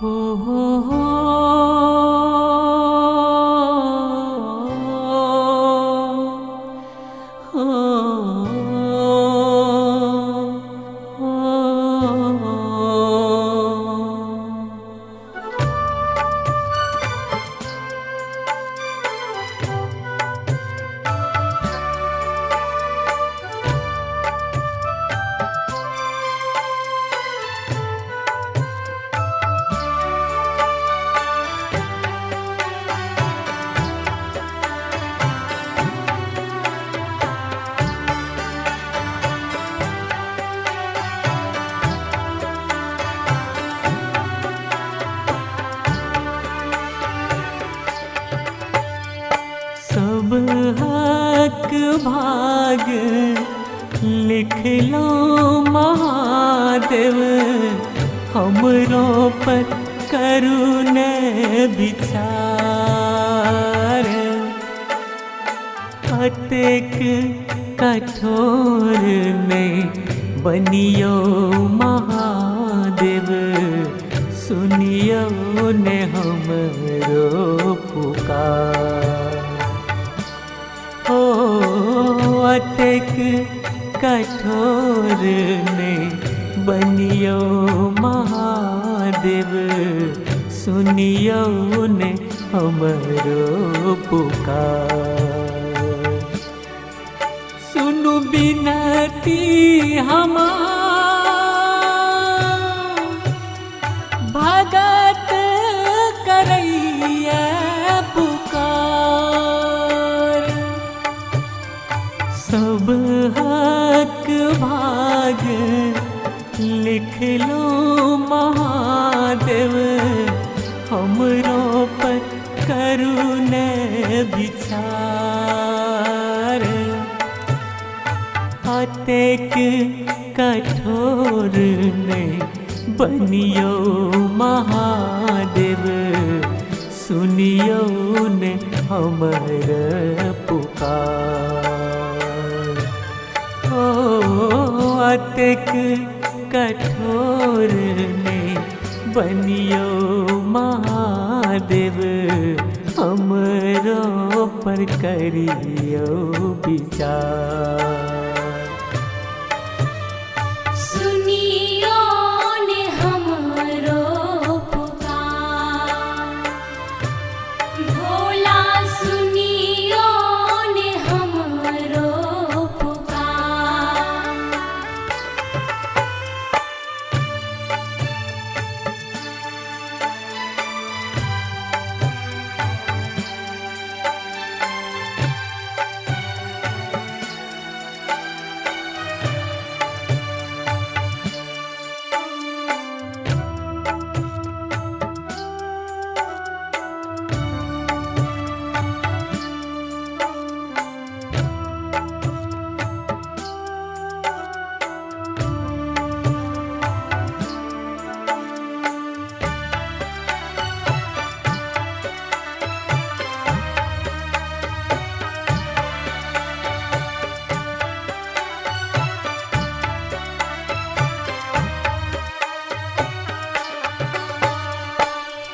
हो हो सब हक भाग लिख लो महादेव, हमरो पर करुण विचार। अतेक कठोर में बनियो महादेव, सुनियो ने हमरो पुकार। अतेक कठोर ने बनियो महादेव, सुनियो ने हमरो पुकार। सुनु बिनती हमार, भगत करैया पुकार। सब हक भाग लिख लो महादेव, हमरो पर करुण विचार। अतेक कठोर ने बनियो महादेव, सुनियो ने हमर पुकार। अतेक कठोर ने बनियो महादेव, हमरो पर करियो विचार। सुनियो ने हमरो पुकार, भोला सुनियो ने हमरो पुकार।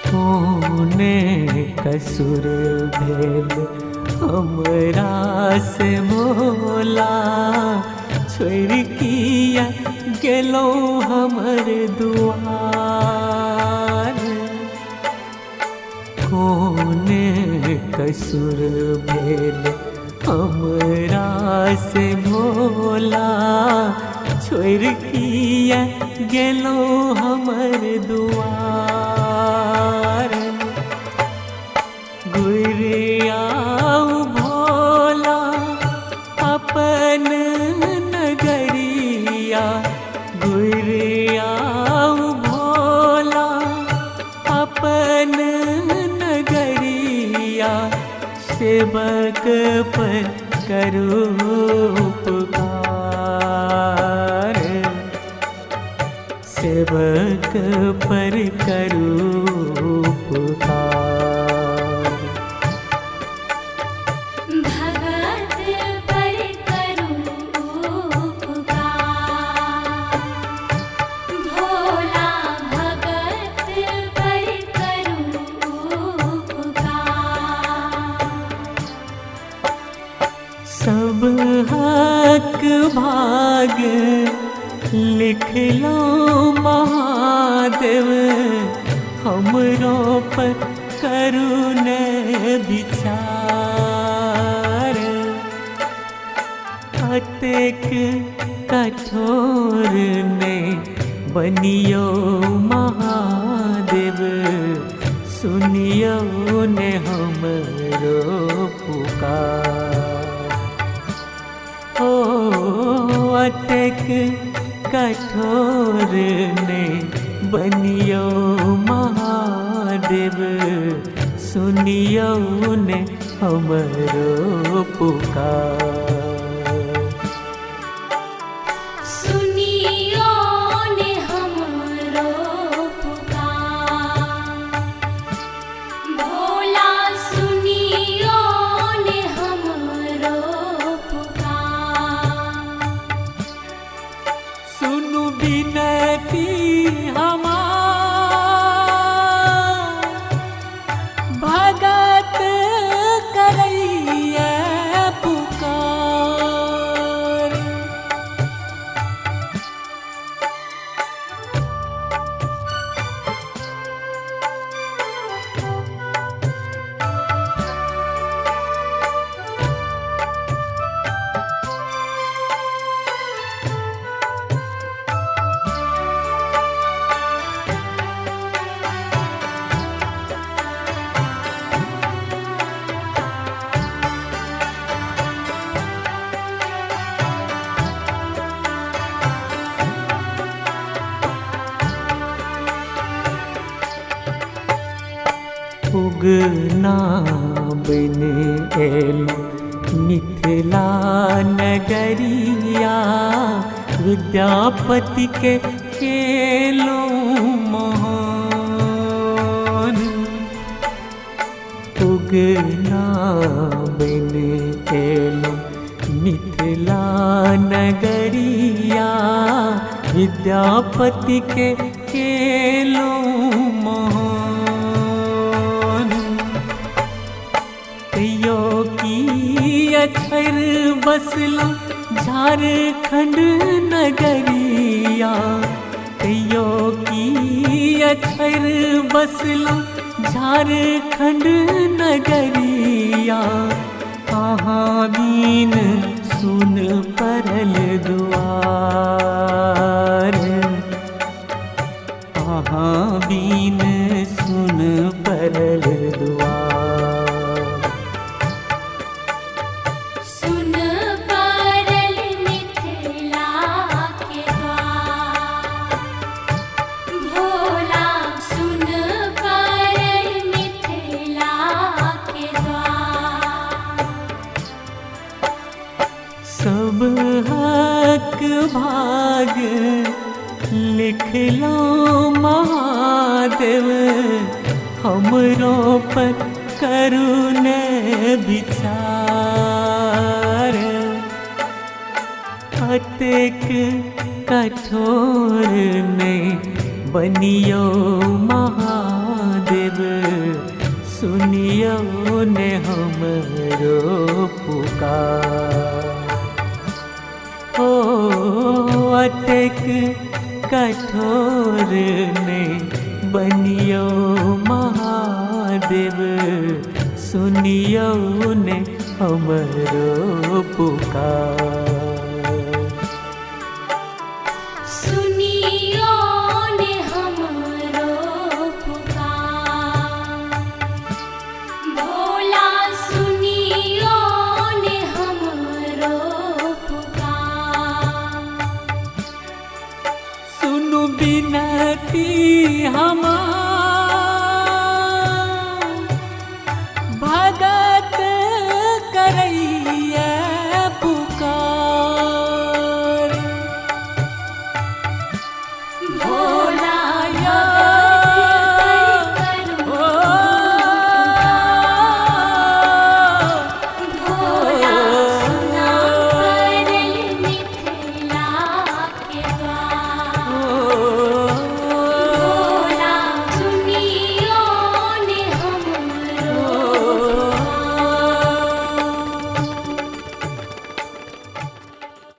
कौने कसुर भेल हमरा से मोला, छोड़ किया गेलो हमर दुआर। कौने कसुर भेल हमरा से मोला, छोड़ किया गेलो हमर दुआर। गुरियाऊ भोला अपन नगरिया, गुरियाऊ भोला अपन नगरिया। सेवक पर करो उपकार, सेवक पर करो उपकार। भगत पर करो उपकार, भोला भगत पर लिख लो महादेव हमरो पर करुण विचार। अतेक कठोर ने बनियो महादेव सुनियो ने हमरो पुकार। ओ अतेक कठोर ने बनियो महादेव सुनियो ने हमरो पुकार। सुनियो ने हमरो पुकार। भोला सुनियो ने हमरो पुकार। सुनु बिनती हमार भगत करैया पुकार। उगना बिन एलो मिथिला नगरिया विद्यापति के खेलो महान। उगना बिन एलो मिथिला नगरिया विद्यापति के खेलो महान। कहियो की अक्षर बसलो झारखंड नगरिया। कहियो की अक्षर बसलो झारखंड नगरिया। कहाँ बीन सुन परल दुआर। कहाँ बीन सुन परल दुआर। सुन परल मिथिला के द्वार। भोला सुन परल मिथिला के द्वार। सब हक भाग लिख लो महादेव हमरो पर करुण विचार। अतेक कठोर ने बनियो महादेव सुनियो ने हमरो पुकार। ओ अतेक कठोर ने बनियो महादेव सुनियो ने हमरो पुकार। सुनियो ने हमरो पुकार। भोला सुनियो ने हमरो पुकार। सुनु बिनती हमार